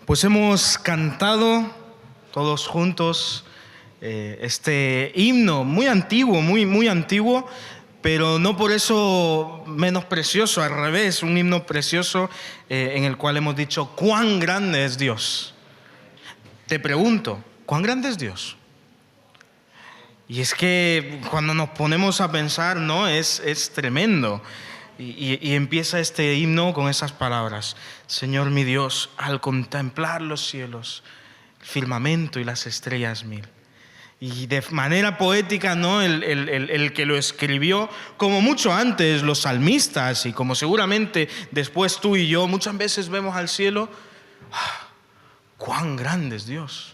Pues hemos cantado todos juntos este himno muy antiguo, muy antiguo, pero no por eso menos precioso, al revés, un himno precioso en el cual hemos dicho cuán grande es Dios. Te pregunto, ¿cuán grande es Dios? Y es que cuando nos ponemos a pensar, ¿no? Es tremendo. Y empieza este himno con esas palabras: Señor mi Dios, al contemplar los cielos, el firmamento y las estrellas mil. Y de manera poética, ¿no? El que lo escribió, como mucho antes los salmistas, y como seguramente después tú y yo, muchas veces vemos al cielo. ¡Cuán grande es Dios!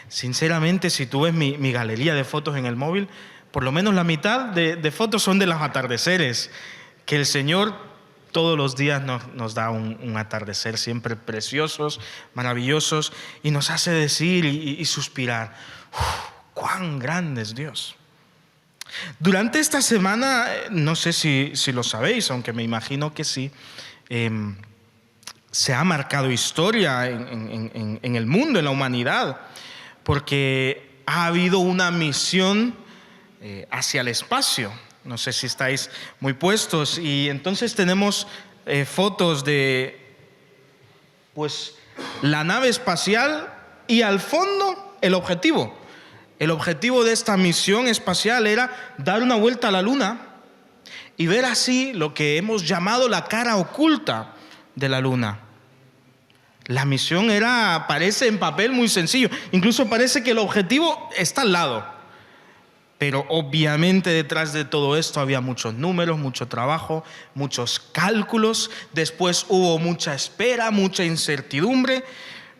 Sinceramente, si tú ves mi galería de fotos en el móvil, por lo menos la mitad de fotos son de los atardeceres, que el Señor todos los días nos da un atardecer siempre preciosos, maravillosos, y nos hace decir y suspirar: ¡cuán grande es Dios! Durante esta semana, no sé si lo sabéis, aunque me imagino que sí, se ha marcado historia en el mundo, en la humanidad, porque ha habido una misión hacia el espacio. No sé si estáis muy puestos, y entonces tenemos fotos de pues la nave espacial y al fondo el objetivo. El objetivo de esta misión espacial era dar una vuelta a la Luna y ver así lo que hemos llamado la cara oculta de la Luna. La misión parece en papel muy sencillo, incluso parece que el objetivo está al lado. Pero obviamente detrás de todo esto había muchos números, mucho trabajo, muchos cálculos. Después hubo mucha espera, mucha incertidumbre,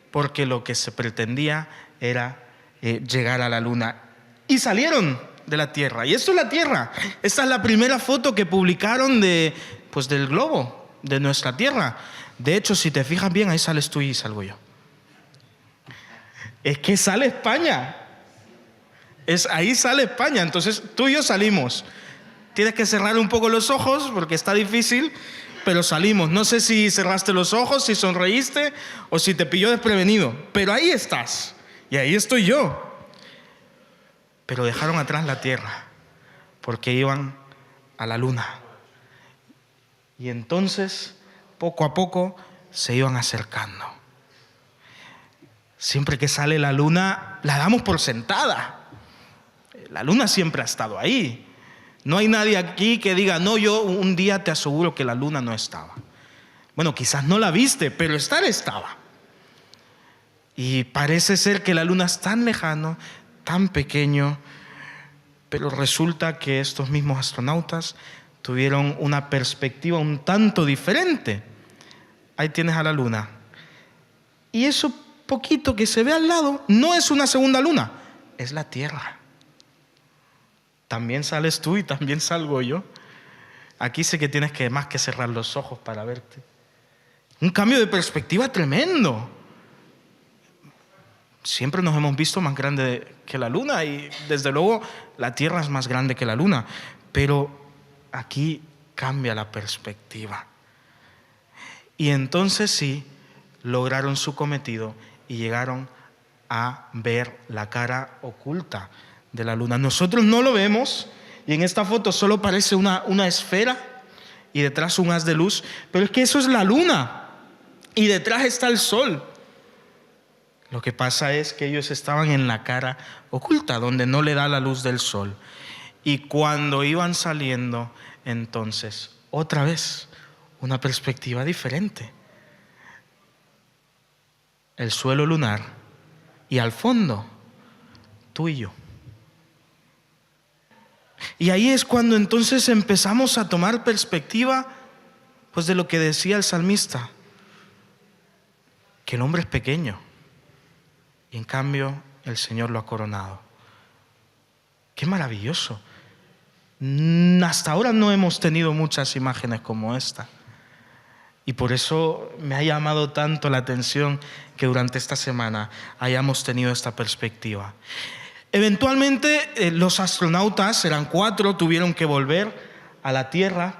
porque lo que se pretendía era llegar a la Luna. Y salieron de la Tierra. Y esto es la Tierra. Esta es la primera foto que publicaron del globo, de nuestra Tierra. De hecho, si te fijas bien, ahí sales tú y salgo yo. Es que sale España. Ahí sale España. Entonces tú y yo salimos. Tienes que cerrar un poco los ojos porque está difícil, pero salimos. No sé si cerraste los ojos, si sonreíste o si te pilló desprevenido, pero ahí estás y ahí estoy yo. Pero dejaron atrás la Tierra porque iban a la Luna. Y entonces, poco a poco, se iban acercando. Siempre que sale la Luna, la damos por sentada. La Luna siempre ha estado ahí. No hay nadie aquí que diga: no, yo un día te aseguro que la Luna no estaba. Bueno, quizás no la viste, pero estar estaba. Y parece ser que la Luna es tan lejano, tan pequeño, pero resulta que estos mismos astronautas tuvieron una perspectiva un tanto diferente. Ahí tienes a la Luna. Y eso poquito que se ve al lado no es una segunda Luna, es la Tierra. También sales tú y también salgo yo. Aquí sé que tienes más que cerrar los ojos para verte. Un cambio de perspectiva tremendo. Siempre nos hemos visto más grande que la Luna y desde luego la Tierra es más grande que la Luna. Pero aquí cambia la perspectiva. Y entonces sí, lograron su cometido y llegaron a ver la cara oculta de la Luna. Nosotros no lo vemos y en esta foto solo parece una esfera y detrás un haz de luz, pero es que eso es la Luna y detrás está el Sol. Lo que pasa es que ellos estaban en la cara oculta, donde no le da la luz del Sol. Y cuando iban saliendo, entonces, otra vez, una perspectiva diferente. El suelo lunar y al fondo, tú y yo. Y ahí es cuando entonces empezamos a tomar perspectiva pues de lo que decía el salmista, que el hombre es pequeño y en cambio el Señor lo ha coronado. ¡Qué maravilloso! Hasta ahora no hemos tenido muchas imágenes como esta. Y por eso me ha llamado tanto la atención que durante esta semana hayamos tenido esta perspectiva. Eventualmente los astronautas, eran 4, tuvieron que volver a la Tierra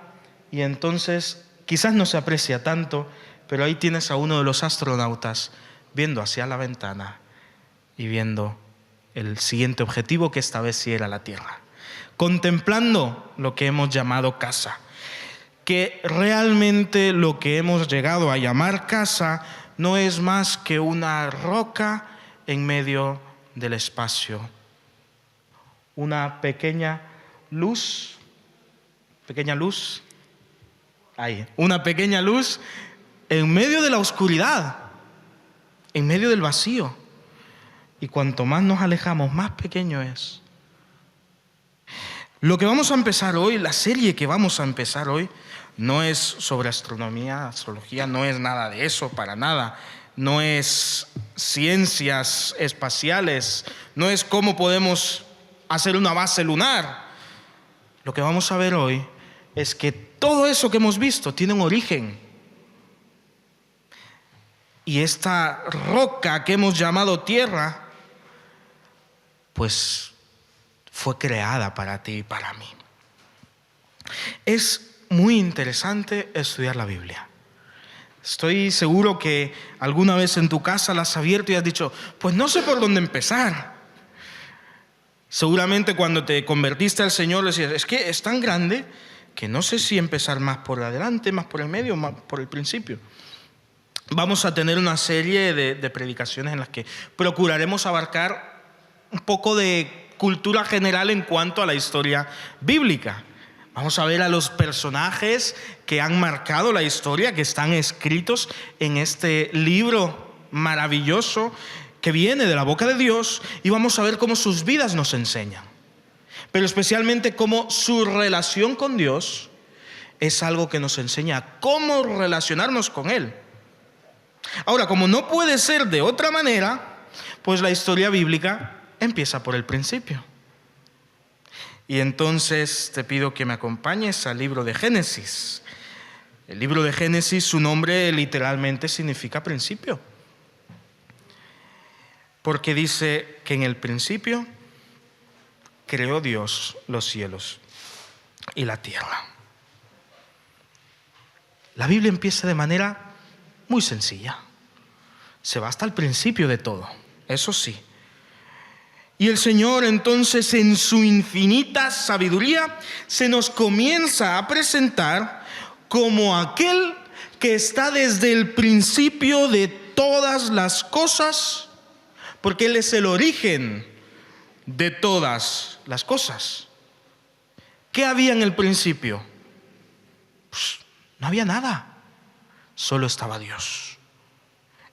y entonces quizás no se aprecia tanto, pero ahí tienes a uno de los astronautas viendo hacia la ventana y viendo el siguiente objetivo, que esta vez sí era la Tierra, contemplando lo que hemos llamado casa, que realmente lo que hemos llegado a llamar casa no es más que una roca en medio del espacio, una pequeña luz, ahí, una pequeña luz en medio de la oscuridad, en medio del vacío. Y cuanto más nos alejamos, más pequeño es. Lo que vamos a empezar hoy, la serie que vamos a empezar hoy, no es sobre astronomía, astrología, no es nada de eso, para nada. No es ciencias espaciales, no es cómo podemos hacer una base lunar. Lo que vamos a ver hoy es que todo eso que hemos visto tiene un origen. Y esta roca que hemos llamado Tierra, pues fue creada para ti y para mí. Es muy interesante estudiar la Biblia. Estoy seguro que alguna vez en tu casa la has abierto y has dicho, pues no sé por dónde empezar. Seguramente cuando te convertiste al Señor decías, es que es tan grande que no sé si empezar más por adelante, más por el medio, más por el principio. Vamos a tener una serie de predicaciones en las que procuraremos abarcar un poco de cultura general en cuanto a la historia bíblica. Vamos a ver a los personajes que han marcado la historia, que están escritos en este libro maravilloso que viene de la boca de Dios, y vamos a ver cómo sus vidas nos enseñan, pero especialmente cómo su relación con Dios es algo que nos enseña cómo relacionarnos con Él. Ahora, como no puede ser de otra manera, pues la historia bíblica empieza por el principio. Y entonces te pido que me acompañes al libro de Génesis. El libro de Génesis, su nombre literalmente significa principio, porque dice que en el principio creó Dios los cielos y la tierra. La Biblia empieza de manera muy sencilla. Se va hasta el principio de todo, eso sí. Y el Señor entonces, en su infinita sabiduría, se nos comienza a presentar como aquel que está desde el principio de todas las cosas, porque Él es el origen de todas las cosas. ¿Qué había en el principio? Pues no había nada, solo estaba Dios.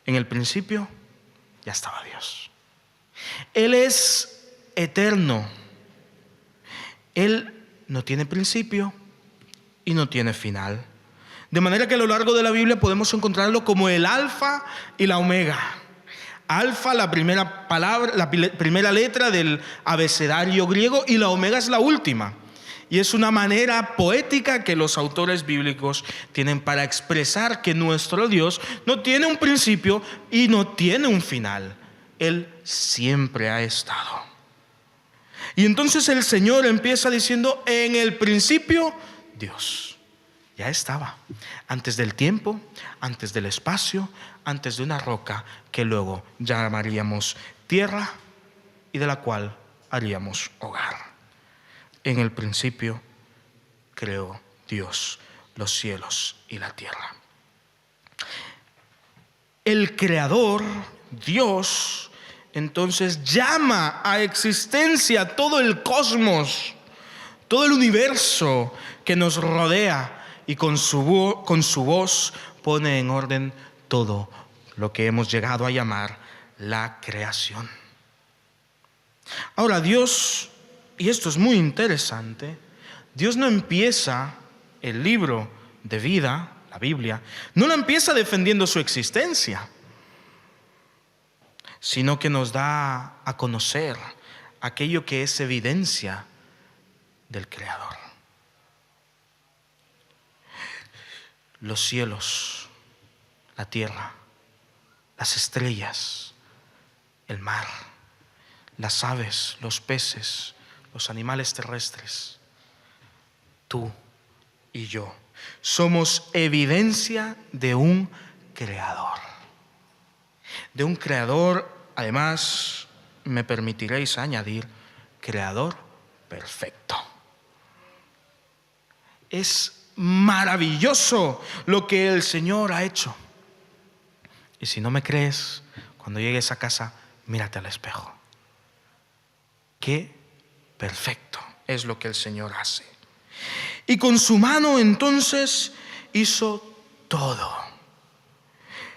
En el principio ya estaba Dios. Él es eterno. Él no tiene principio y no tiene final. De manera que a lo largo de la Biblia podemos encontrarlo como el alfa y la omega. Alfa, la primera palabra, la primera letra del abecedario griego, y la omega es la última. Y es una manera poética que los autores bíblicos tienen para expresar que nuestro Dios no tiene un principio y no tiene un final. Él siempre ha estado. Y entonces el Señor empieza diciendo, en el principio Dios. Ya estaba, antes del tiempo, antes del espacio, antes de una roca que luego llamaríamos tierra y de la cual haríamos hogar. En el principio creó Dios los cielos y la tierra. El Creador, Dios, entonces llama a existencia todo el cosmos, todo el universo que nos rodea, y con su voz pone en orden todo lo que hemos llegado a llamar la creación. Ahora Dios, y esto es muy interesante, Dios no empieza el libro de vida, la Biblia, no lo empieza defendiendo su existencia, sino que nos da a conocer aquello que es evidencia del Creador. Los cielos, la tierra, las estrellas, el mar, las aves, los peces, los animales terrestres, tú y yo, somos evidencia de un creador. De un creador, además, me permitiréis añadir, creador perfecto. Es maravilloso lo que el Señor ha hecho. Y si no me crees, cuando llegues a casa, mírate al espejo. Qué perfecto es lo que el Señor hace. Y con su mano entonces hizo todo.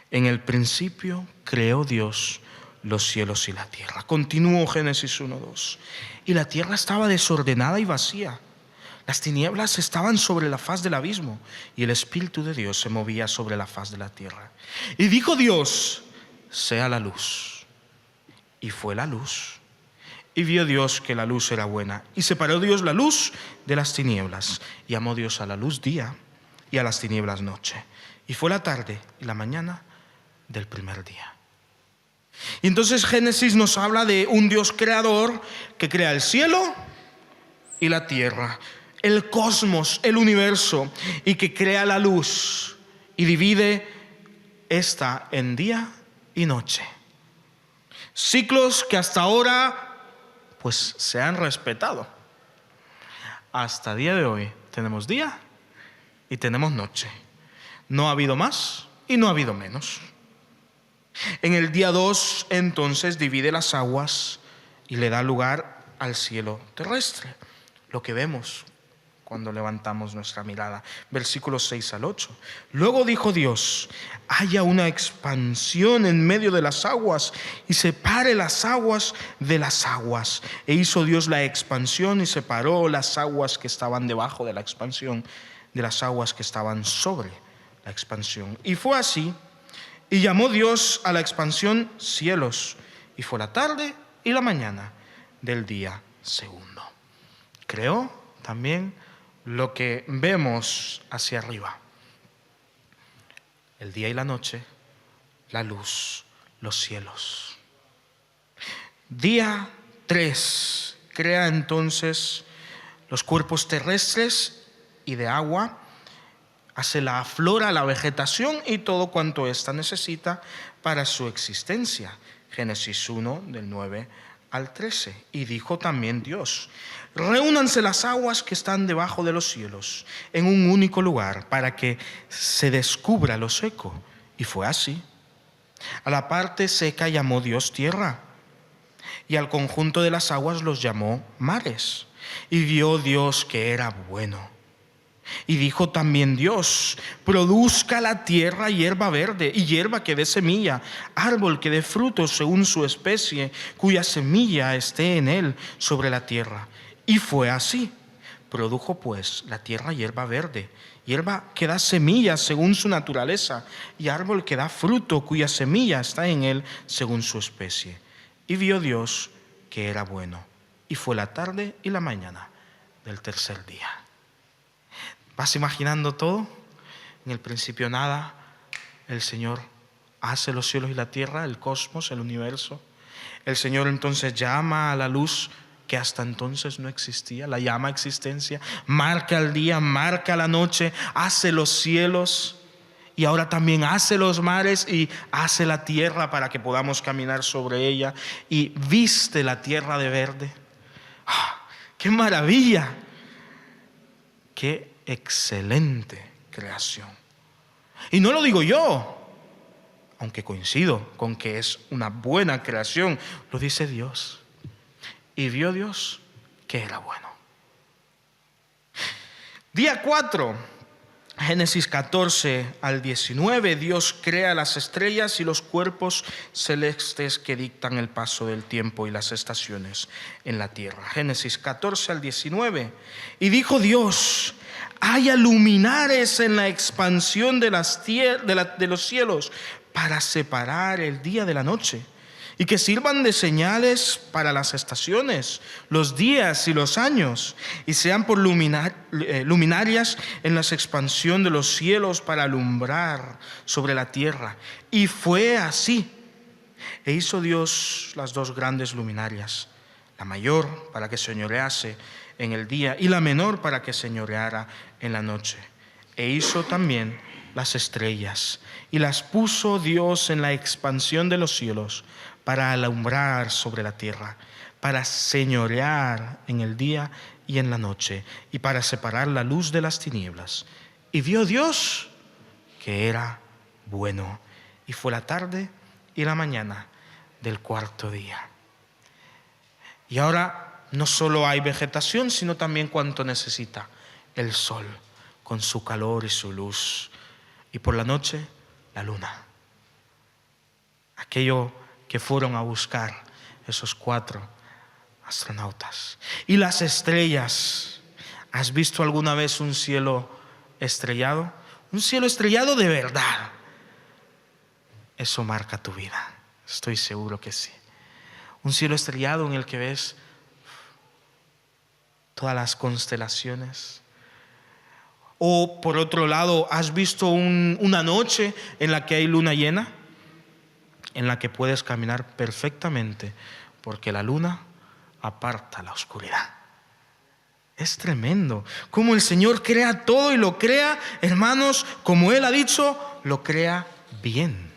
En el principio creó Dios los cielos y la tierra. Continuó Génesis 1:2. Y la tierra estaba desordenada y vacía. Las tinieblas estaban sobre la faz del abismo, y el Espíritu de Dios se movía sobre la faz de la tierra. Y dijo Dios: sea la luz. Y fue la luz. Y vio Dios que la luz era buena. Y separó Dios la luz de las tinieblas. Y llamó Dios a la luz día, y a las tinieblas noche. Y fue la tarde y la mañana del primer día. Y entonces Génesis nos habla de un Dios creador que crea el cielo y la tierra, el cosmos, el universo, y que crea la luz y divide esta en día y noche. Ciclos que hasta ahora pues se han respetado. Hasta el día de hoy tenemos día y tenemos noche. No ha habido más y no ha habido menos. En el día 2 entonces divide las aguas y le da lugar al cielo terrestre, lo que vemos cuando levantamos nuestra mirada. Versículos 6 al 8. Luego dijo Dios: haya una expansión en medio de las aguas y separe las aguas de las aguas. E hizo Dios la expansión y separó las aguas que estaban debajo de la expansión de las aguas que estaban sobre la expansión. Y fue así. Y llamó Dios a la expansión cielos. Y fue la tarde y la mañana del día segundo. Creó también lo que vemos hacia arriba: el día y la noche, la luz, los cielos. Día 3 crea entonces los cuerpos terrestres y de agua, hace la flora, la vegetación y todo cuanto ésta necesita para su existencia. Génesis 1 del 9 al 13. Y dijo también Dios: reúnanse las aguas que están debajo de los cielos en un único lugar, para que se descubra lo seco. Y fue así. A la parte seca llamó Dios tierra, y al conjunto de las aguas los llamó mares. Y vio Dios que era bueno. Y dijo también Dios: produzca la tierra hierba verde y hierba que dé semilla, árbol que dé frutos según su especie, cuya semilla esté en él sobre la tierra. Y fue así. Produjo pues la tierra hierba verde, hierba que da semilla según su naturaleza, y árbol que da fruto cuya semilla está en él según su especie. Y vio Dios que era bueno. Y fue la tarde y la mañana del tercer día. ¿Vas imaginando todo? En el principio nada. El Señor hace los cielos y la tierra, el cosmos, el universo. El Señor entonces llama a la luz que hasta entonces no existía, la llama a existencia, marca el día, marca la noche, hace los cielos y ahora también hace los mares y hace la tierra para que podamos caminar sobre ella y viste la tierra de verde. ¡Ah, qué maravilla! ¡Qué excelente creación! Y no lo digo yo, aunque coincido con que es una buena creación, lo dice Dios. Y vio Dios que era bueno. Día 4, Génesis 14 al 19, Dios crea las estrellas y los cuerpos celestes que dictan el paso del tiempo y las estaciones en la tierra. Génesis 14 al 19. Y dijo Dios: haya luminares en la expansión de los cielos para separar el día de la noche, y que sirvan de señales para las estaciones, los días y los años, y sean por luminarias en la expansión de los cielos para alumbrar sobre la tierra. Y fue así. E hizo Dios las dos grandes luminarias, la mayor para que señorease en el día y la menor para que señoreara en la noche. E hizo también las estrellas, y las puso Dios en la expansión de los cielos para alumbrar sobre la tierra, para señorear en el día y en la noche, y para separar la luz de las tinieblas. Y vio Dios que era bueno, y fue la tarde y la mañana del cuarto día. Y ahora no solo hay vegetación, sino también cuanto necesita el sol, con su calor y su luz. Y por la noche, la luna. Aquello que fueron a buscar esos 4 astronautas. Y las estrellas. ¿Has visto alguna vez un cielo estrellado? Un cielo estrellado de verdad. Eso marca tu vida. Estoy seguro que sí. Un cielo estrellado en el que ves todas las constelaciones. O por otro lado, ¿has visto una noche en la que hay luna llena? En la que puedes caminar perfectamente, porque la luna aparta la oscuridad. Es tremendo cómo el Señor crea todo, y lo crea, hermanos, como Él ha dicho, lo crea bien.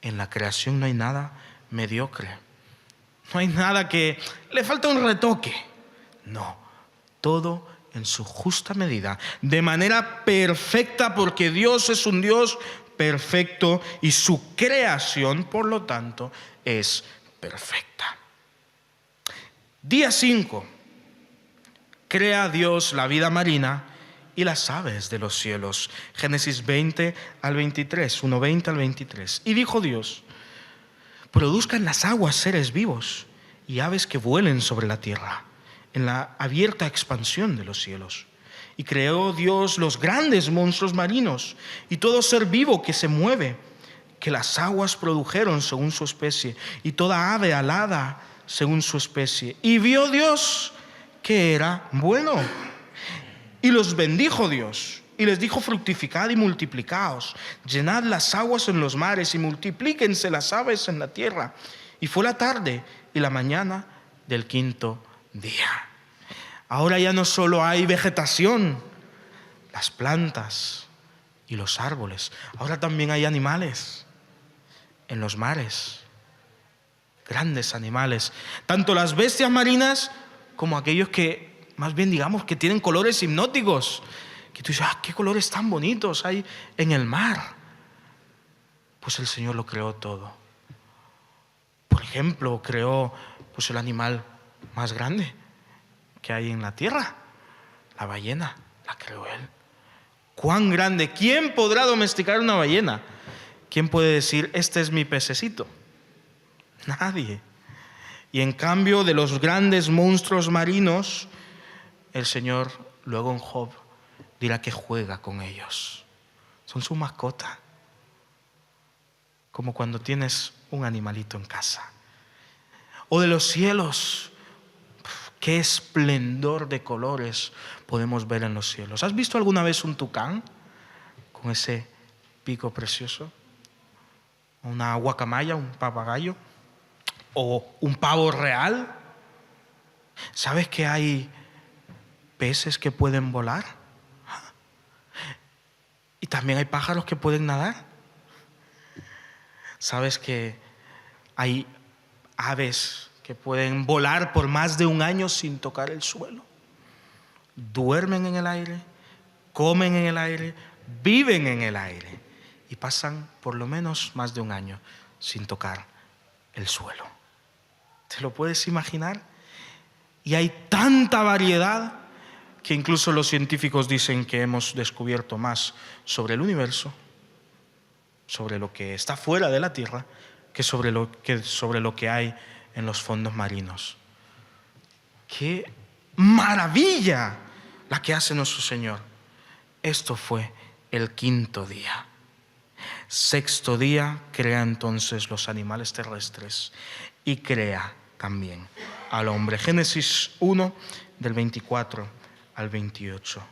En la creación no hay nada mediocre. No hay nada que le falta un retoque. No, todo en su justa medida, de manera perfecta, porque Dios es un Dios perfecto y su creación, por lo tanto, es perfecta. Día 5. Crea Dios la vida marina y las aves de los cielos. Génesis 20 al 23, 1:20 al 23. Y dijo Dios: produzcan las aguas seres vivos y aves que vuelen sobre la tierra, en la abierta expansión de los cielos. Y creó Dios los grandes monstruos marinos y todo ser vivo que se mueve, que las aguas produjeron según su especie, y toda ave alada según su especie. Y vio Dios que era bueno. Y los bendijo Dios, y les dijo: fructificad y multiplicaos, llenad las aguas en los mares, y multiplíquense las aves en la tierra. Y fue la tarde y la mañana del quinto día. Ahora ya no solo hay vegetación, las plantas y los árboles. Ahora también hay animales en los mares, grandes animales, tanto las bestias marinas como aquellos que, más bien digamos, que tienen colores hipnóticos, que tú dices: qué colores tan bonitos hay en el mar. Pues el Señor lo creó todo. Por ejemplo, creó pues el animal más grande que hay en la tierra, la ballena, la creó Él. ¿Cuán grande? ¿Quién podrá domesticar una ballena? ¿Quién puede decir: este es mi pececito? Nadie. Y en cambio, de los grandes monstruos marinos, el Señor luego en Job dirá que juega con ellos. Son su mascota. Como cuando tienes un animalito en casa. O de los cielos. Qué esplendor de colores podemos ver en los cielos. ¿Has visto alguna vez un tucán con ese pico precioso? Una guacamaya, un papagayo, o un pavo real. ¿Sabes que hay peces que pueden volar? Y también hay pájaros que pueden nadar. ¿Sabes que hay aves que pueden volar por más de un año sin tocar el suelo? Duermen en el aire, comen en el aire, viven en el aire y pasan por lo menos más de un año sin tocar el suelo. ¿Te lo puedes imaginar? Y hay tanta variedad que incluso los científicos dicen que hemos descubierto más sobre el universo, sobre lo que está fuera de la Tierra, que sobre lo que hay en los fondos marinos. ¡Qué maravilla la que hace nuestro Señor! Esto fue el quinto día. Sexto día crea entonces los animales terrestres y crea también al hombre. Génesis 1, del 24 al 28.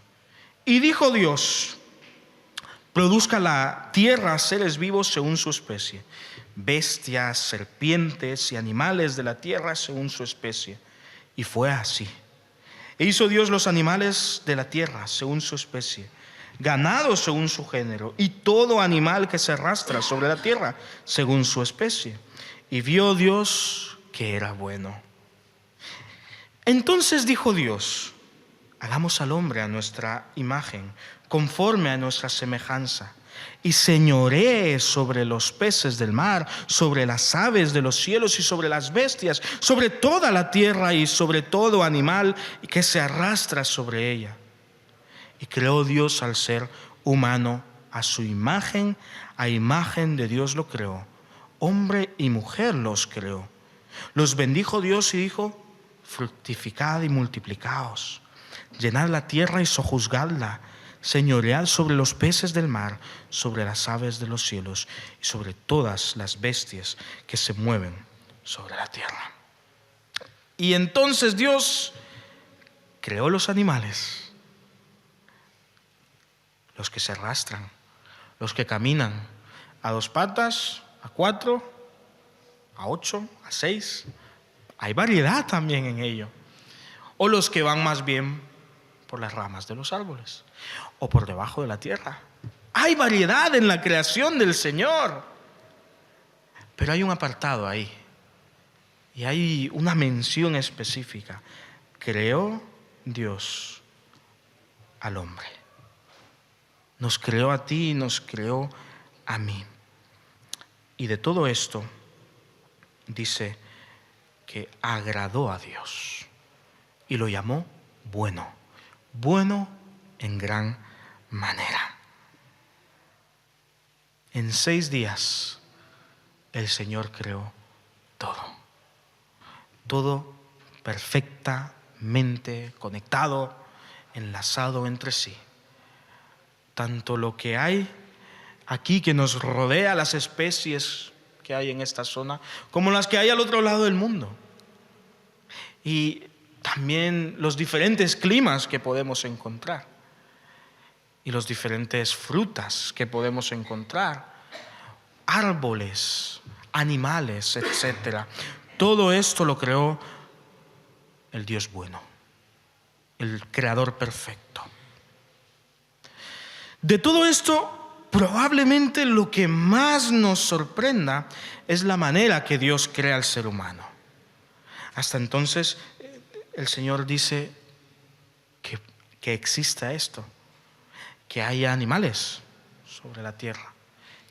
Y dijo Dios: produzca la tierra seres vivos según su especie, bestias, serpientes y animales de la tierra según su especie. Y fue así. E hizo Dios los animales de la tierra según su especie, ganado según su género, y todo animal que se arrastra sobre la tierra según su especie. Y vio Dios que era bueno. Entonces dijo Dios: hagamos al hombre a nuestra imagen, conforme a nuestra semejanza, y señoree sobre los peces del mar, sobre las aves de los cielos y sobre las bestias, sobre toda la tierra y sobre todo animal que se arrastra sobre ella. Y creó Dios al ser humano a su imagen, a imagen de Dios lo creó, hombre y mujer los creó. Los bendijo Dios y dijo: fructificad y multiplicaos, llenad la tierra y sojuzgadla, señoread sobre los peces del mar, sobre las aves de los cielos y sobre todas las bestias que se mueven sobre la tierra. Y entonces Dios creó los animales, los que se arrastran, los que caminan a 2 patas, a 4, a 8, a 6. Hay variedad también en ello. O los que van más bien por las ramas de los árboles o por debajo de la tierra. Hay variedad en la creación del Señor. Pero hay un apartado ahí. Y hay una mención específica. Creó Dios al hombre. Nos creó a ti y nos creó a mí. Y de todo esto dice que agradó a Dios y lo llamó bueno, bueno en gran manera. En 6 días el Señor creó todo perfectamente conectado, enlazado entre sí. Tanto lo que hay aquí que nos rodea, las especies que hay en esta zona, como las que hay al otro lado del mundo. Y también los diferentes climas que podemos encontrar. Y los diferentes frutas que podemos encontrar. Árboles, animales, etc. Todo esto lo creó el Dios bueno, el Creador perfecto. De todo esto, probablemente lo que más nos sorprenda es la manera que Dios crea al ser humano. Hasta entonces, el Señor dice que exista esto, que haya animales sobre la tierra,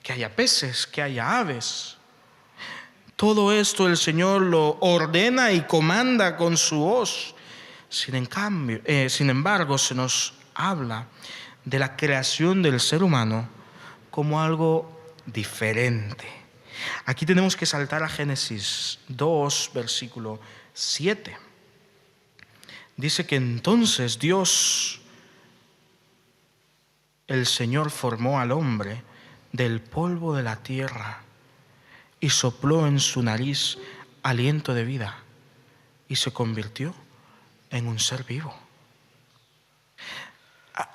que haya peces, que haya aves. Todo esto el Señor lo ordena y comanda con su voz. Sin embargo, se nos habla de la creación del ser humano como algo diferente. Aquí tenemos que saltar a Génesis 2, versículo 7. Dice que entonces Dios, el Señor, formó al hombre del polvo de la tierra y sopló en su nariz aliento de vida y se convirtió en un ser vivo.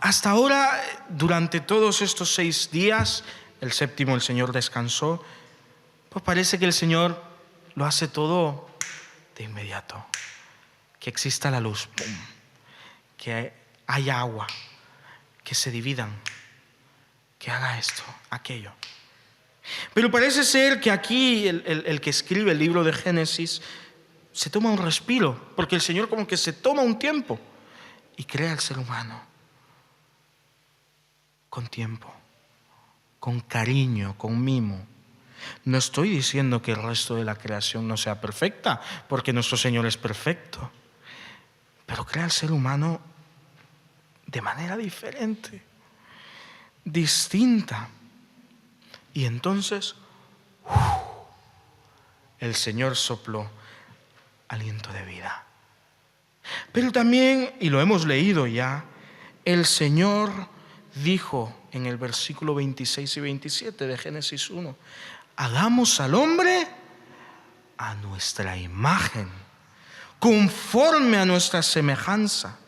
Hasta ahora, durante todos estos 6 días, el 7º el Señor descansó, pues parece que el Señor lo hace todo de inmediato. Que exista la luz, ¡pum!, que haya agua, que se dividan, que haga esto, aquello. Pero parece ser que aquí el que escribe el libro de Génesis se toma un respiro, porque el Señor como que se toma un tiempo y crea al ser humano. Con tiempo, con cariño, con mimo. No estoy diciendo que el resto de la creación no sea perfecta, porque nuestro Señor es perfecto. Pero crea al ser humano de manera diferente, distinta. Y entonces, el Señor sopló aliento de vida. Pero también, y lo hemos leído ya, el Señor dijo en el versículo 26 y 27 de Génesis 1, hagamos al hombre a nuestra imagen, conforme a nuestra semejanza,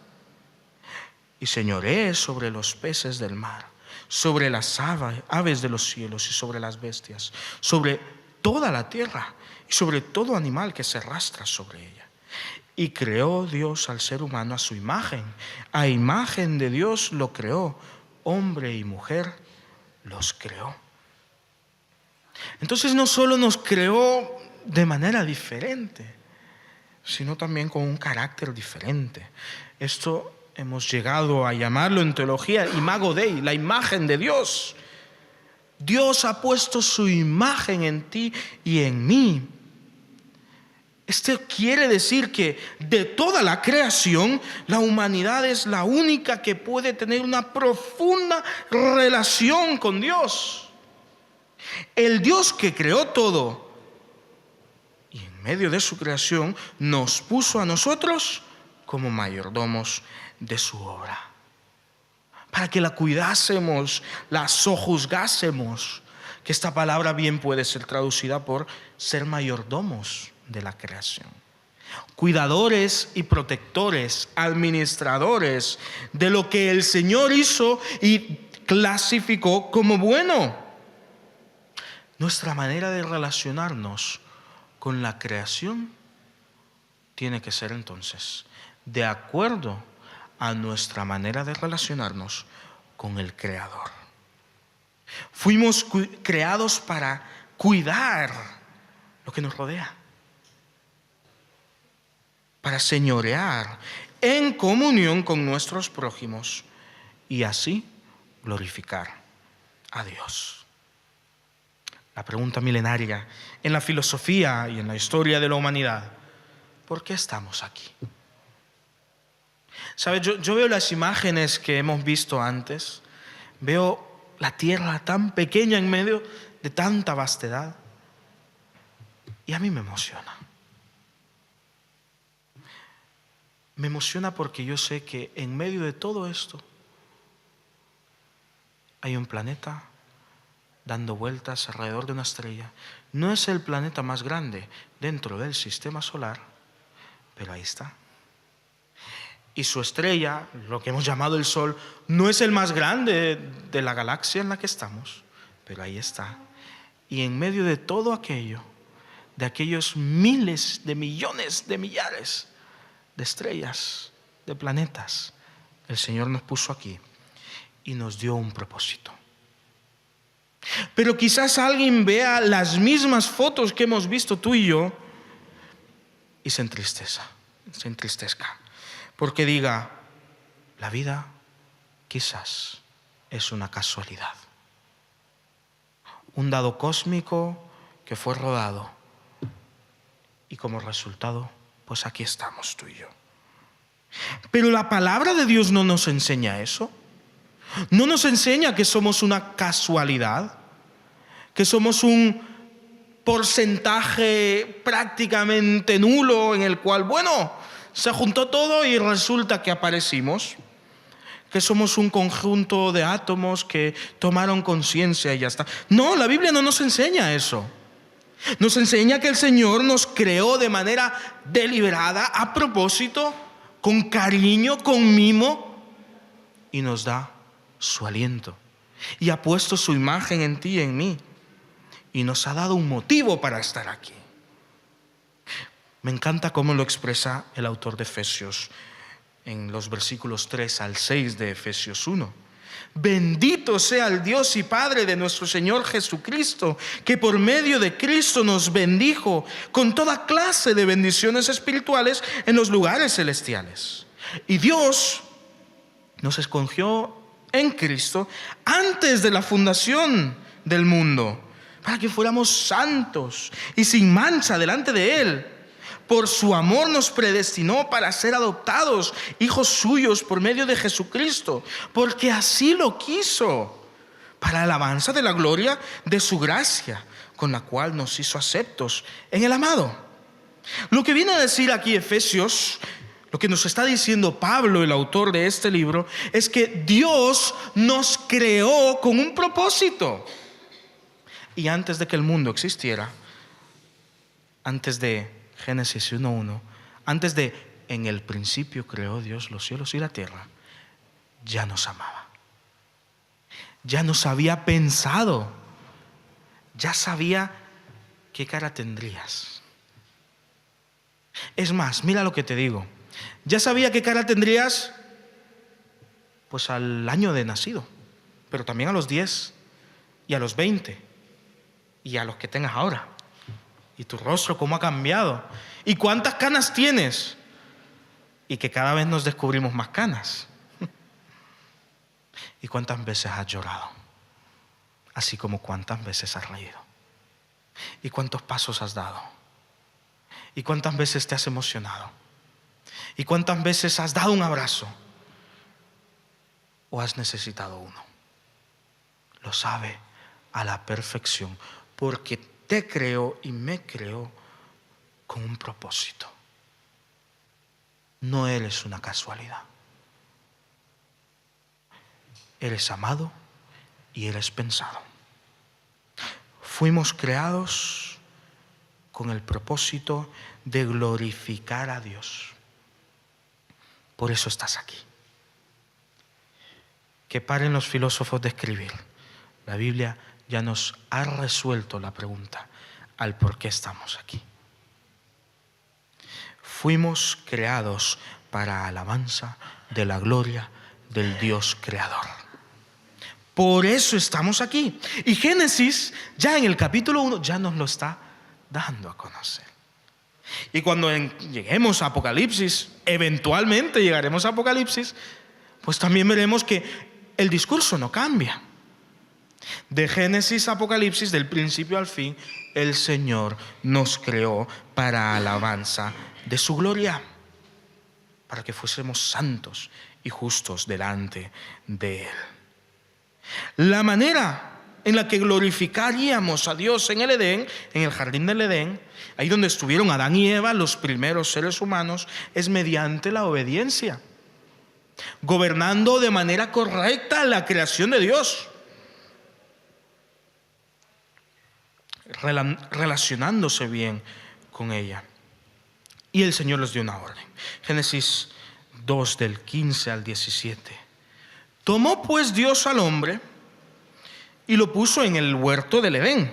y señoree sobre los peces del mar, sobre las aves de los cielos y sobre las bestias, sobre toda la tierra y sobre todo animal que se arrastra sobre ella. Y creó Dios al ser humano a su imagen, a imagen de Dios lo creó, hombre y mujer los creó. Entonces no solo nos creó de manera diferente, sino también con un carácter diferente. Esto hemos llegado a llamarlo en teología imago Dei, la imagen de Dios. Dios ha puesto su imagen en ti y en mí. Esto quiere decir que de toda la creación, la humanidad es la única que puede tener una profunda relación con Dios. El Dios que creó todo y en medio de su creación nos puso a nosotros como mayordomos de su obra, para que la cuidásemos, la sojuzgásemos, que esta palabra bien puede ser traducida por ser mayordomos de la creación, cuidadores y protectores, administradores de lo que el Señor hizo y clasificó como bueno. Nuestra manera de relacionarnos con la creación tiene que ser entonces de acuerdo a nuestra manera de relacionarnos con el Creador. Fuimos creados para cuidar lo que nos rodea, para señorear en comunión con nuestros prójimos y así glorificar a Dios. La pregunta milenaria en la filosofía y en la historia de la humanidad: ¿por qué estamos aquí? ¿Sabes? Yo veo las imágenes que hemos visto antes, veo la tierra tan pequeña en medio de tanta vastedad y a mí me emociona. Me emociona porque yo sé que en medio de todo esto hay un planeta dando vueltas alrededor de una estrella. No es el planeta más grande dentro del sistema solar, pero ahí está. Y su estrella, lo que hemos llamado el Sol, no es el más grande de la galaxia en la que estamos, pero ahí está. Y en medio de todo aquello, de aquellos miles de millones de millares de estrellas, de planetas, el Señor nos puso aquí y nos dio un propósito. Pero quizás alguien vea las mismas fotos que hemos visto tú y yo y se entristezca, porque diga: la vida quizás es una casualidad, un dado cósmico que fue rodado y como resultado, pues aquí estamos tú y yo. Pero la palabra de Dios no nos enseña eso. No nos enseña que somos una casualidad, que somos un porcentaje prácticamente nulo en el cual, bueno, se juntó todo y resulta que aparecimos, que somos un conjunto de átomos que tomaron conciencia y ya está. No, la Biblia no nos enseña eso. Nos enseña que el Señor nos creó de manera deliberada, a propósito, con cariño, con mimo, y nos da su aliento. Y ha puesto su imagen en ti y en mí. Y nos ha dado un motivo para estar aquí. Me encanta cómo lo expresa el autor de Efesios en los versículos 3 al 6 de Efesios 1. Bendito sea el Dios y Padre de nuestro Señor Jesucristo, que por medio de Cristo nos bendijo con toda clase de bendiciones espirituales en los lugares celestiales. Y Dios nos escogió en Cristo antes de la fundación del mundo, para que fuéramos santos y sin mancha delante de Él. Por su amor nos predestinó para ser adoptados hijos suyos por medio de Jesucristo, porque así lo quiso, para alabanza de la gloria de su gracia, con la cual nos hizo aceptos en el amado. Lo que viene a decir aquí Efesios, lo que nos está diciendo Pablo, el autor de este libro, es que Dios nos creó con un propósito. Y antes de que el mundo existiera, antes de Génesis 1:1, antes de en el principio creó Dios los cielos y la tierra, ya nos amaba. Ya nos había pensado. Ya sabía qué cara tendrías. Es más, mira lo que te digo. Ya sabía qué cara tendrías pues al año de nacido. pero también a los 10 y a los 20 y a los que tengas ahora. Y tu rostro, cómo ha cambiado. Y cuántas canas tienes. Y que cada vez nos descubrimos más canas. Y cuántas veces has llorado. Así como cuántas veces has reído. Y cuántos pasos has dado. Y cuántas veces te has emocionado. Y cuántas veces has dado un abrazo. O has necesitado uno. Lo sabe a la perfección. Porque te creó y me creó con un propósito. No eres una casualidad. Eres amado y eres pensado. Fuimos creados con el propósito de glorificar a Dios. Por eso estás aquí. Que paren los filósofos de escribir. La Biblia ya nos ha resuelto la pregunta al por qué estamos aquí. Fuimos creados para alabanza de la gloria del Dios creador. Por eso estamos aquí. Y Génesis, ya en el capítulo 1, ya nos lo está dando a conocer. Y cuando lleguemos a Apocalipsis, eventualmente llegaremos a Apocalipsis, pues también veremos que el discurso no cambia. De Génesis a Apocalipsis, del principio al fin, el Señor nos creó para alabanza de su gloria, para que fuésemos santos y justos delante de Él. La manera en la que glorificaríamos a Dios en el Edén, en el jardín del Edén, ahí donde estuvieron Adán y Eva, los primeros seres humanos, es mediante la obediencia, gobernando de manera correcta la creación de Dios, relacionándose bien con ella. Y el Señor les dio una orden. Génesis 2 del 15 al 17. Tomó pues Dios al hombre y lo puso en el huerto del Edén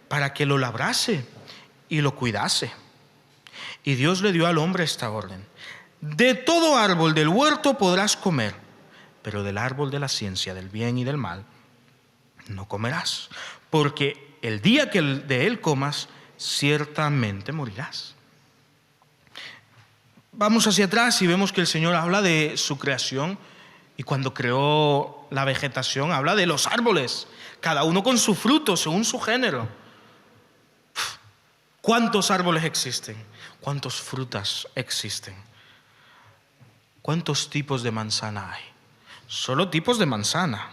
para que lo labrase y lo cuidase. Y Dios le dio al hombre esta orden: de todo árbol del huerto podrás comer, pero del árbol de la ciencia del bien y del mal no comerás, porque el día que de él comas, ciertamente morirás. Vamos hacia atrás y vemos que el Señor habla de su creación, y cuando creó la vegetación habla de los árboles, cada uno con su fruto según su género. ¿Cuántos árboles existen? ¿Cuántas frutas existen? ¿Cuántos tipos de manzana hay? Solo tipos de manzana.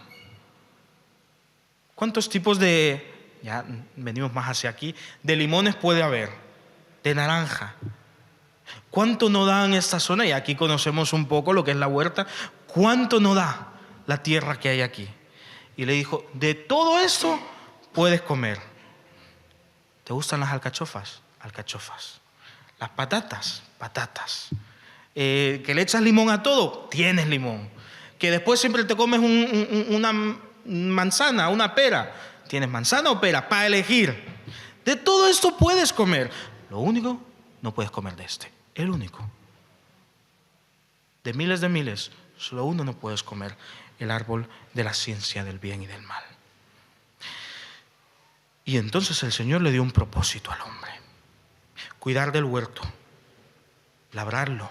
¿Cuántos tipos de, ya venimos más hacia aquí, de limones puede haber? De naranja. ¿Cuánto no da en esta zona? Y aquí conocemos un poco lo que es la huerta. ¿Cuánto no da la tierra que hay aquí? Y le dijo: de todo esto puedes comer. ¿Te gustan las alcachofas? Alcachofas. Las patatas, patatas. Que le echas limón a todo, tienes limón. Que después siempre te comes una manzana, una pera, tienes manzana o pera para elegir. De todo esto puedes comer. Lo único, no puedes comer de este. El único. De miles, solo uno no puedes comer: el árbol de la ciencia del bien y del mal. Y entonces el Señor le dio un propósito al hombre: cuidar del huerto, labrarlo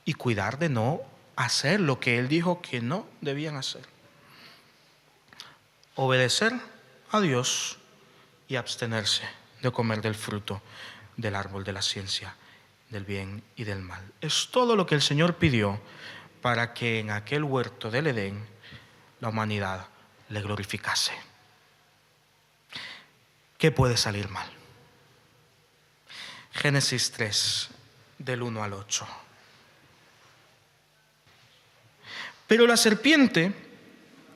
y cuidar de no hacer lo que Él dijo que no debían hacer. Obedecer a Dios y abstenerse de comer del fruto del árbol de la ciencia del bien y del mal. Es todo lo que el Señor pidió para que en aquel huerto del Edén la humanidad le glorificase. ¿Qué puede salir mal? Génesis 3, del 1 al 8. Pero la serpiente,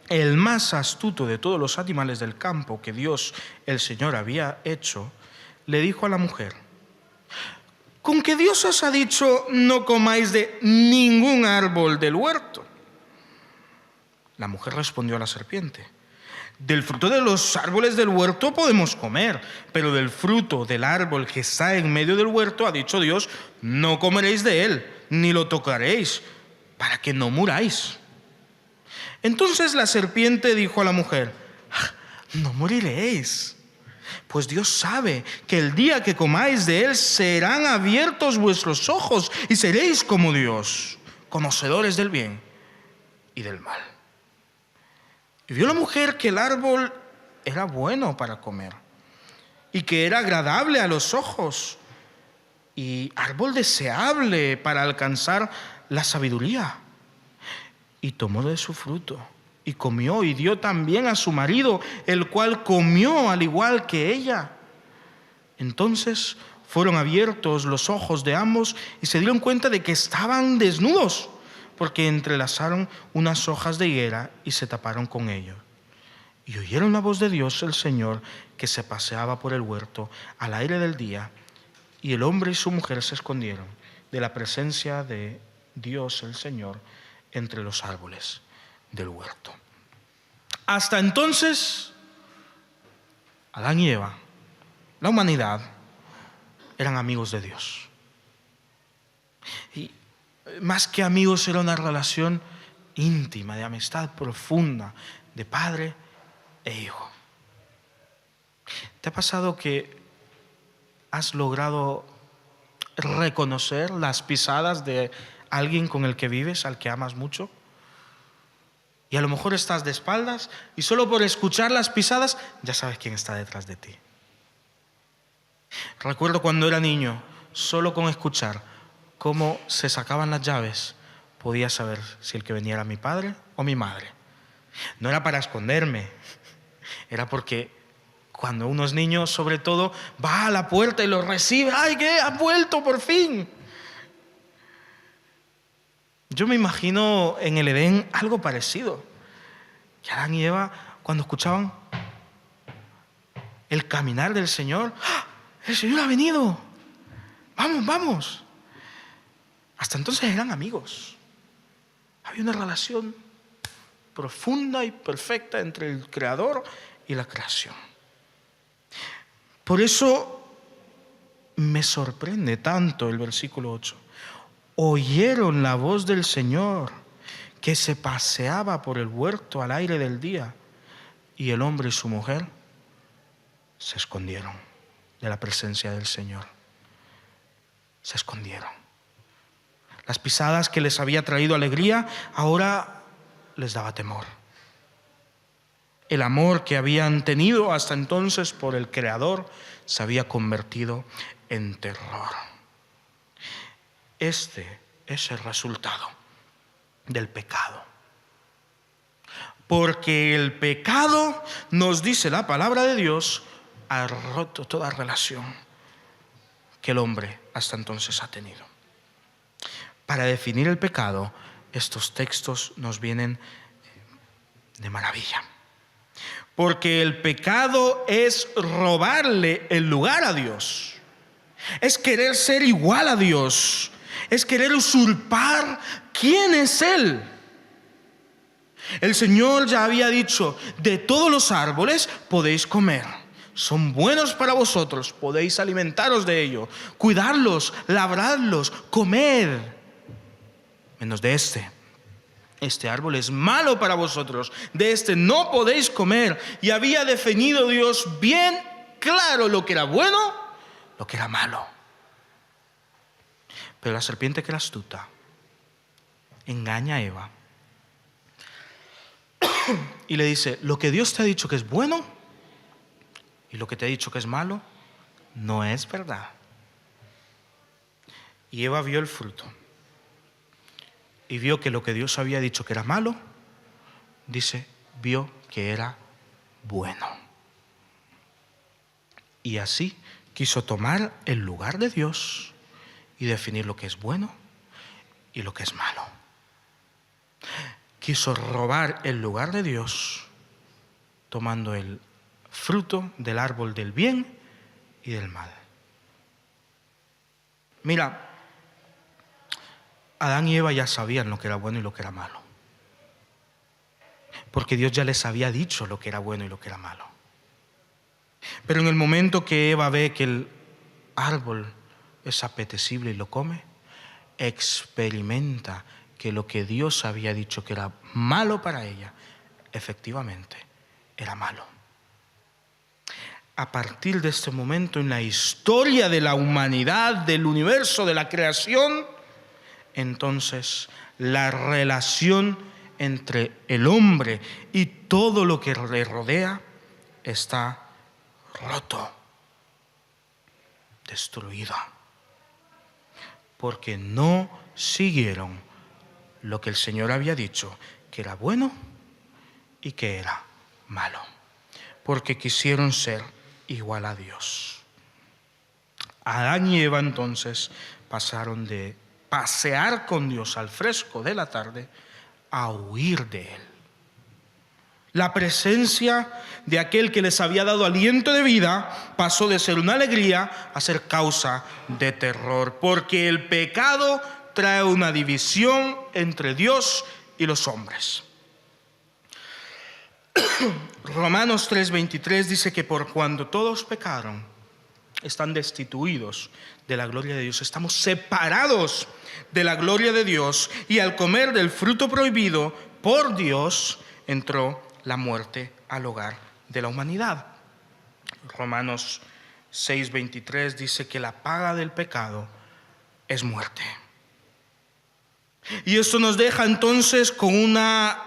el más astuto de todos los animales del campo que Dios el Señor había hecho, le dijo a la mujer: ¿con que Dios os ha dicho no comáis de ningún árbol del huerto? La mujer respondió a la serpiente: del fruto de los árboles del huerto podemos comer, pero del fruto del árbol que está en medio del huerto ha dicho Dios: no comeréis de él, ni lo tocaréis, para que no muráis. Entonces la serpiente dijo a la mujer: no moriréis, pues Dios sabe que el día que comáis de él serán abiertos vuestros ojos y seréis como Dios, conocedores del bien y del mal. Y vio la mujer que el árbol era bueno para comer y que era agradable a los ojos y árbol deseable para alcanzar la sabiduría. Y tomó de su fruto y comió y dio también a su marido, el cual comió al igual que ella. Entonces fueron abiertos los ojos de ambos y se dieron cuenta de que estaban desnudos, porque entrelazaron unas hojas de higuera y se taparon con ello. Y oyeron la voz de Dios el Señor, que se paseaba por el huerto al aire del día, y el hombre y su mujer se escondieron de la presencia de Dios el Señor entre los árboles del huerto. Hasta entonces, Adán y Eva, la humanidad, eran amigos de Dios. Y más que amigos, era una relación íntima, de amistad profunda, de padre e hijo. ¿Te ha pasado que has logrado reconocer las pisadas de alguien con el que vives, al que amas mucho? Y a lo mejor estás de espaldas y solo por escuchar las pisadas ya sabes quién está detrás de ti. Recuerdo cuando era niño, solo con escuchar cómo se sacaban las llaves, podía saber si el que venía era mi padre o mi madre. No era para esconderme, era porque cuando uno es niño, sobre todo, va a la puerta y lo recibe. ¡Ay, qué! ¡Has vuelto por fin! Yo me imagino en el Edén algo parecido. Que Adán y Eva, cuando escuchaban el caminar del Señor, ¡ah! ¡El Señor ha venido! ¡Vamos, vamos! Hasta entonces eran amigos. Había una relación profunda y perfecta entre el Creador y la creación. Por eso me sorprende tanto el versículo 8. Oyeron la voz del Señor, que se paseaba por el huerto al aire del día, y el hombre y su mujer se escondieron de la presencia del Señor. Se escondieron. Las pisadas que les había traído alegría ahora les daba temor. El amor que habían tenido hasta entonces por el Creador se había convertido en terror. Este es el resultado del pecado. Porque el pecado, nos dice la palabra de Dios, ha roto toda relación que el hombre hasta entonces ha tenido. Para definir el pecado, estos textos nos vienen de maravilla. Porque el pecado es robarle el lugar a Dios. Es querer ser igual a Dios. Es querer usurpar quién es Él. El Señor ya había dicho: de todos los árboles podéis comer. Son buenos para vosotros, podéis alimentaros de ellos, cuidarlos, labradlos, comer. Menos de este. Este árbol es malo para vosotros, de este no podéis comer. Y había definido Dios bien claro lo que era bueno, lo que era malo. Pero la serpiente, que era astuta, engaña a Eva y le dice: lo que Dios te ha dicho que es bueno y lo que te ha dicho que es malo no es verdad. Y Eva vio el fruto y vio que lo que Dios había dicho que era malo, vio que era bueno. Y así quiso tomar el lugar de Dios y definir lo que es bueno y lo que es malo. Quiso robar el lugar de Dios, tomando el fruto del árbol del bien y del mal. Mira, Adán y Eva ya sabían lo que era bueno y lo que era malo, porque Dios ya les había dicho lo que era bueno y lo que era malo. Pero en el momento que Eva ve que el árbol es apetecible y lo come, experimenta que lo que Dios había dicho que era malo para ella, efectivamente era malo. A partir de este momento en la historia de la humanidad, del universo, de la creación, entonces la relación entre el hombre y todo lo que le rodea está roto, destruida, porque no siguieron lo que el Señor había dicho que era bueno y que era malo, porque quisieron ser igual a Dios. Adán y Eva entonces pasaron de pasear con Dios al fresco de la tarde a huir de Él. La presencia de aquel que les había dado aliento de vida pasó de ser una alegría a ser causa de terror, porque el pecado trae una división entre Dios y los hombres. Romanos 3:23 dice que por cuando todos pecaron, están destituidos de la gloria de Dios. Estamos separados de la gloria de Dios, y al comer del fruto prohibido por Dios, entró la muerte al hogar de la humanidad. Romanos 6:23 dice que la paga del pecado es muerte. Y esto nos deja entonces con una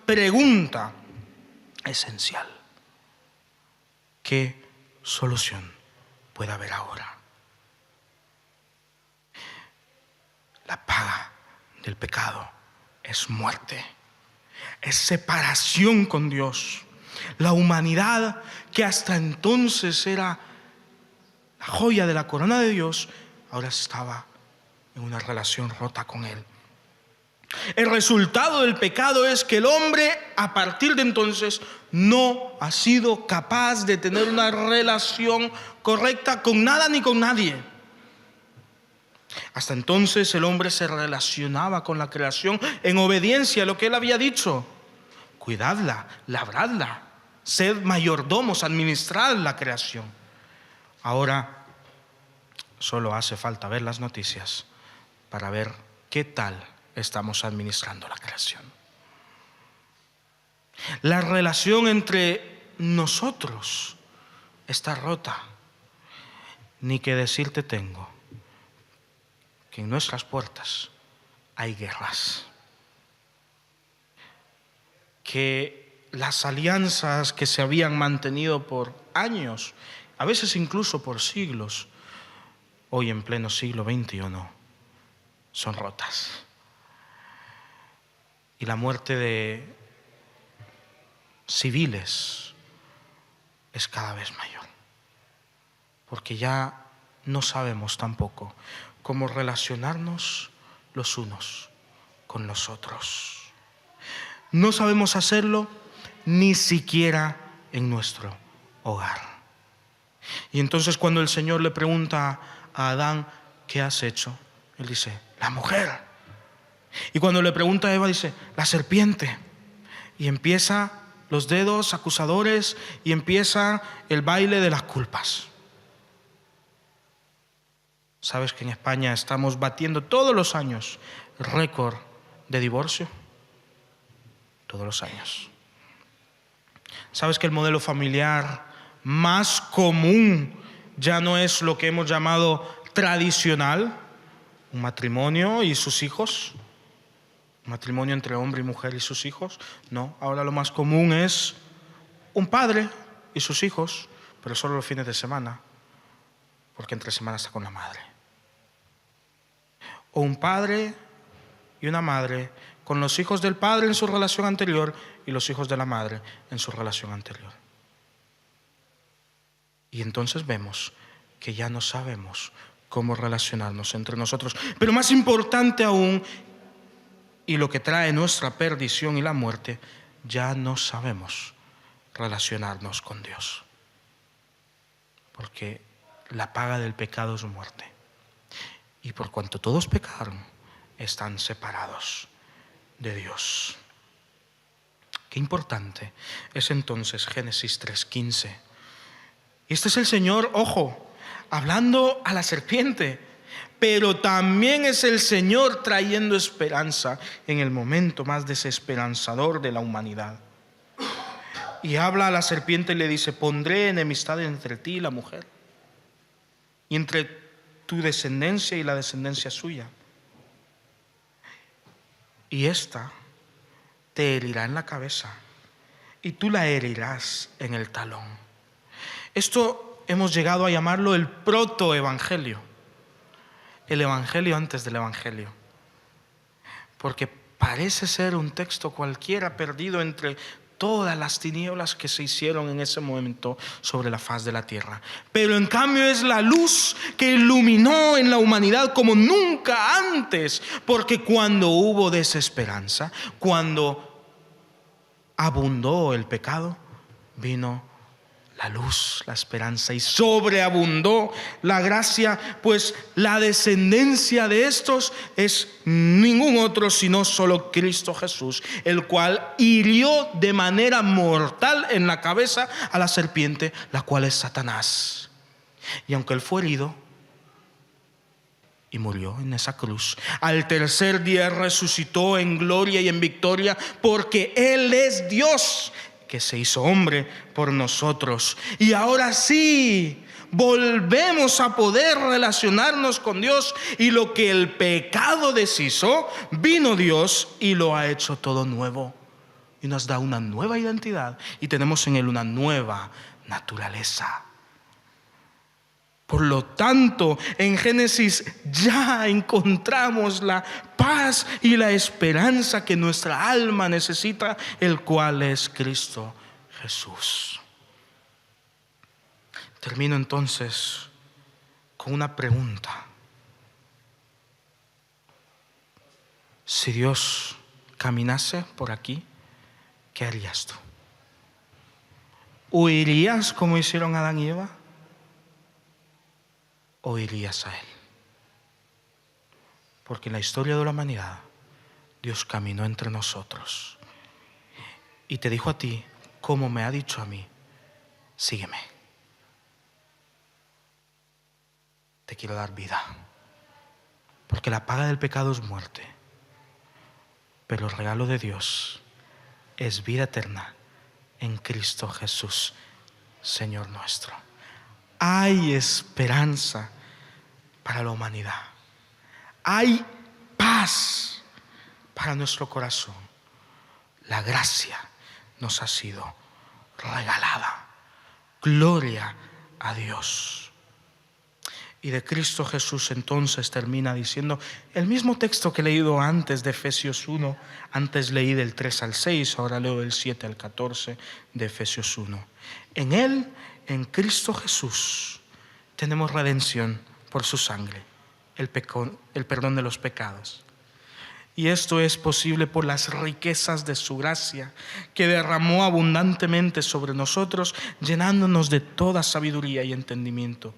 pregunta esencial: ¿qué solución puede haber ahora? La paga del pecado es muerte, es separación con Dios. La humanidad, que hasta entonces era la joya de la corona de Dios, ahora estaba en una relación rota con Él. El resultado del pecado es que el hombre, a partir de entonces, no ha sido capaz de tener una relación correcta con nada ni con nadie. Hasta entonces el hombre se relacionaba con la creación en obediencia a lo que Él había dicho: cuidadla, labradla, sed mayordomos, administrad la creación. Ahora solo hace falta ver las noticias para ver qué tal estamos administrando la creación. La relación entre nosotros está rota. Ni que decirte tengo que en nuestras puertas hay guerras, que las alianzas que se habían mantenido por años, a veces incluso por siglos, hoy en pleno siglo XXI son rotas. Y la muerte de civiles es cada vez mayor, porque ya no sabemos tampoco cómo relacionarnos los unos con los otros. No sabemos hacerlo ni siquiera en nuestro hogar. Y entonces cuando el Señor le pregunta a Adán: ¿qué has hecho?, él dice: la mujer. Y cuando le pregunta a Eva, dice: la serpiente. Y empieza los dedos acusadores y empieza el baile de las culpas. ¿Sabes que en España estamos batiendo todos los años récord de divorcio? Todos los años. ¿Sabes que el modelo familiar más común ya no es lo que hemos llamado tradicional? Un matrimonio y sus hijos. Un matrimonio entre hombre y mujer y sus hijos. No, ahora lo más común es un padre y sus hijos, pero solo los fines de semana, porque entre semana está con la madre. O un padre y una madre con los hijos del padre en su relación anterior y los hijos de la madre en su relación anterior. Y entonces vemos que ya no sabemos cómo relacionarnos entre nosotros. Pero más importante aún, y lo que trae nuestra perdición y la muerte, ya no sabemos relacionarnos con Dios. Porque la paga del pecado es muerte. Y por cuanto todos pecaron, están separados de Dios. Qué importante es entonces Génesis 3:15. Este es el Señor, ojo, hablando a la serpiente, pero también es el Señor trayendo esperanza en el momento más desesperanzador de la humanidad. Y habla a la serpiente y le dice: pondré enemistad entre ti y la mujer, y entre tu descendencia y la descendencia suya, y ésta te herirá en la cabeza y tú la herirás en el talón. Esto hemos llegado a llamarlo el protoevangelio, el evangelio antes del evangelio, porque parece ser un texto cualquiera perdido entre todas las tinieblas que se hicieron en ese momento sobre la faz de la tierra. Pero en cambio es la luz que iluminó en la humanidad como nunca antes, porque cuando hubo desesperanza, cuando abundó el pecado, vino la luz, la esperanza, y sobreabundó la gracia, pues la descendencia de estos es ningún otro sino solo Cristo Jesús, el cual hirió de manera mortal en la cabeza a la serpiente, la cual es Satanás. Y aunque él fue herido y murió en esa cruz, al tercer día resucitó en gloria y en victoria, porque Él es Dios que se hizo hombre por nosotros. Y ahora sí volvemos a poder relacionarnos con Dios, y lo que el pecado deshizo, vino Dios y lo ha hecho todo nuevo, y nos da una nueva identidad, y tenemos en Él una nueva naturaleza. Por lo tanto, en Génesis ya encontramos la paz y la esperanza que nuestra alma necesita, el cual es Cristo Jesús. Termino entonces con una pregunta. Si Dios caminase por aquí, ¿qué harías tú? ¿Huirías como hicieron Adán y Eva? ¿O irías a Él? Porque en la historia de la humanidad, Dios caminó entre nosotros y te dijo a ti, como me ha dicho a mí: sígueme. Te quiero dar vida, porque la paga del pecado es muerte, pero el regalo de Dios es vida eterna en Cristo Jesús, Señor nuestro. Hay esperanza para la humanidad. Hay paz para nuestro corazón. La gracia nos ha sido regalada. Gloria a Dios. Y de Cristo Jesús entonces termina diciendo el mismo texto que he leído antes de Efesios 1. Antes leí del 3 al 6, ahora leo del 7 al 14 de Efesios 1. En Él, en Cristo Jesús, tenemos redención por su sangre, el perdón de los pecados. Y esto es posible por las riquezas de su gracia, que derramó abundantemente sobre nosotros, llenándonos de toda sabiduría y entendimiento.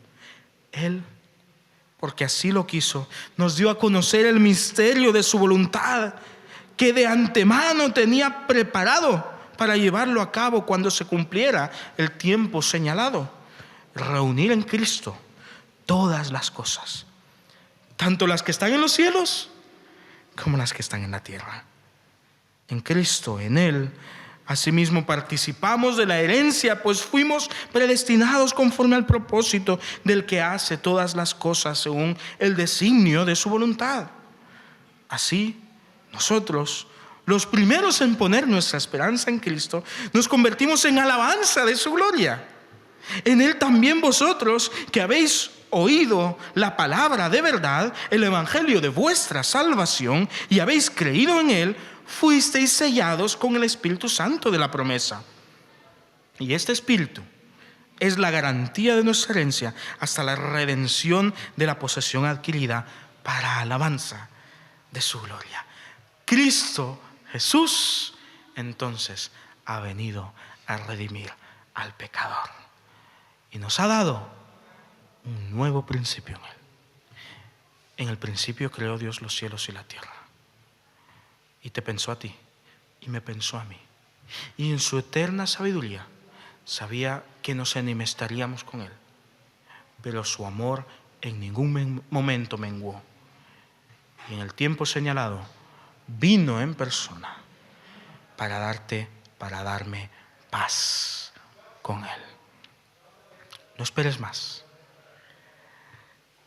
Él, porque así lo quiso, nos dio a conocer el misterio de su voluntad, que de antemano tenía preparado para llevarlo a cabo cuando se cumpliera el tiempo señalado. Reunir en Cristo todas las cosas, tanto las que están en los cielos como las que están en la tierra. En Cristo, en Él, asimismo participamos de la herencia, pues fuimos predestinados conforme al propósito del que hace todas las cosas según el designio de su voluntad. Así, nosotros, los primeros en poner nuestra esperanza en Cristo, nos convertimos en alabanza de su gloria. En Él también vosotros, que habéis oído la palabra de verdad, el evangelio de vuestra salvación, y habéis creído en Él, fuisteis sellados con el Espíritu Santo de la promesa. Y este Espíritu es la garantía de nuestra herencia hasta la redención de la posesión adquirida para alabanza de su gloria. Cristo Jesús entonces ha venido a redimir al pecador y nos ha dado un nuevo principio en Él. En el principio creó Dios los cielos y la tierra, y te pensó a ti y me pensó a mí, y en su eterna sabiduría sabía que nos enemistaríamos con Él, pero su amor en ningún momento menguó. Y en el tiempo señalado vino en persona para darme paz con Él. No esperes más.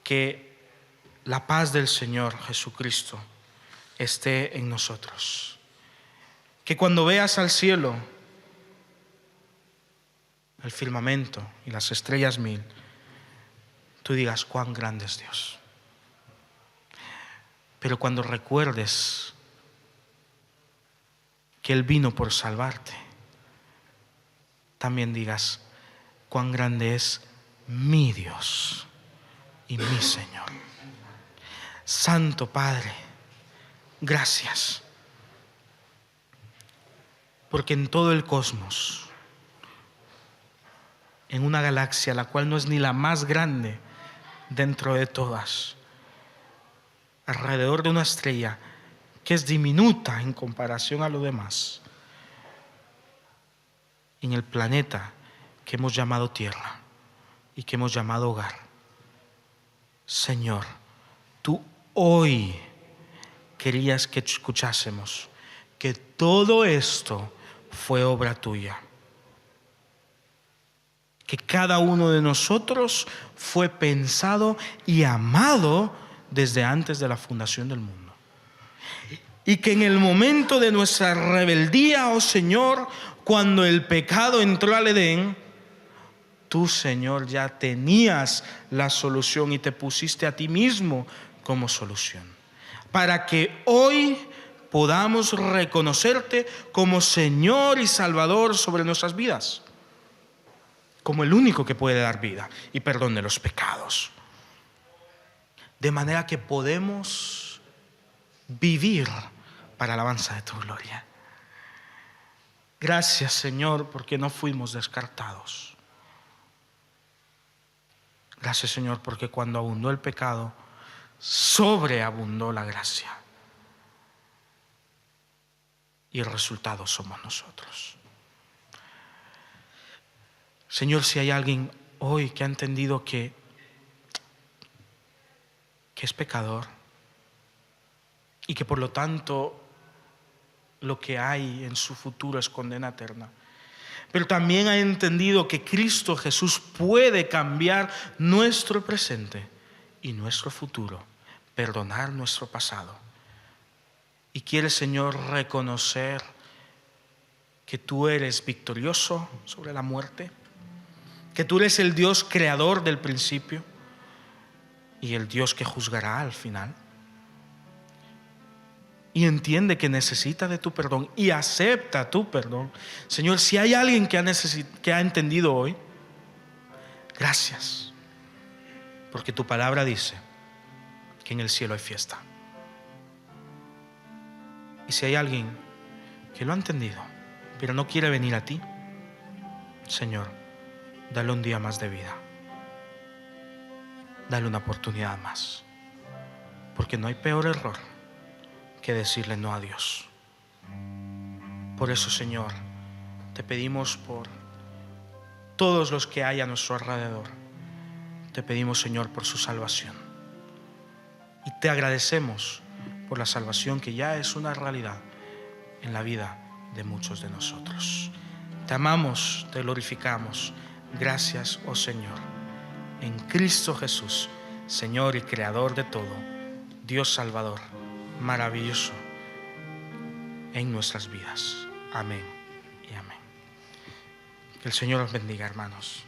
Que la paz del Señor Jesucristo esté en nosotros. Que cuando veas al cielo, el firmamento y las estrellas mil, tú digas: cuán grande es Dios. Pero cuando recuerdes que Él vino por salvarte, también digas: cuán grande es mi Dios y mi Señor. Santo Padre, gracias, porque en todo el cosmos, en una galaxia la cual no es ni la más grande dentro de todas, alrededor de una estrella que es diminuta en comparación a lo demás, en el planeta que hemos llamado Tierra y que hemos llamado hogar, Señor, tú hoy querías que escuchásemos que todo esto fue obra tuya, que cada uno de nosotros fue pensado y amado desde antes de la fundación del mundo, y que en el momento de nuestra rebeldía, oh Señor, cuando el pecado entró al Edén, tú, Señor, ya tenías la solución y te pusiste a ti mismo como solución, para que hoy podamos reconocerte como Señor y Salvador sobre nuestras vidas, como el único que puede dar vida y perdón de los pecados, de manera que podemos vivir para alabanza de tu gloria. Gracias, Señor, porque no fuimos descartados. Gracias, Señor, porque cuando abundó el pecado, sobreabundó la gracia. Y el resultado somos nosotros. Señor, si hay alguien hoy que ha entendido que es pecador y que por lo tanto lo que hay en su futuro es condena eterna, pero también ha entendido que Cristo Jesús puede cambiar nuestro presente y nuestro futuro, perdonar nuestro pasado, y quiere, Señor, reconocer que tú eres victorioso sobre la muerte, que tú eres el Dios creador del principio y el Dios que juzgará al final, y entiende que necesita de tu perdón y acepta tu perdón. Señor, si hay alguien que ha entendido hoy, gracias, porque tu palabra dice que en el cielo hay fiesta. Y si hay alguien que lo ha entendido pero no quiere venir a ti, Señor, dale un día más de vida, dale una oportunidad más, porque no hay peor error que decirle no a Dios. Por eso, Señor, te pedimos por todos los que hay a nuestro alrededor. Te pedimos, Señor, por su salvación. Y te agradecemos por la salvación que ya es una realidad en la vida de muchos de nosotros. Te amamos, te glorificamos. Gracias, oh Señor. En Cristo Jesús, Señor y Creador de todo, Dios Salvador, maravilloso en nuestras vidas. Amén y amén. Que el Señor los bendiga, hermanos.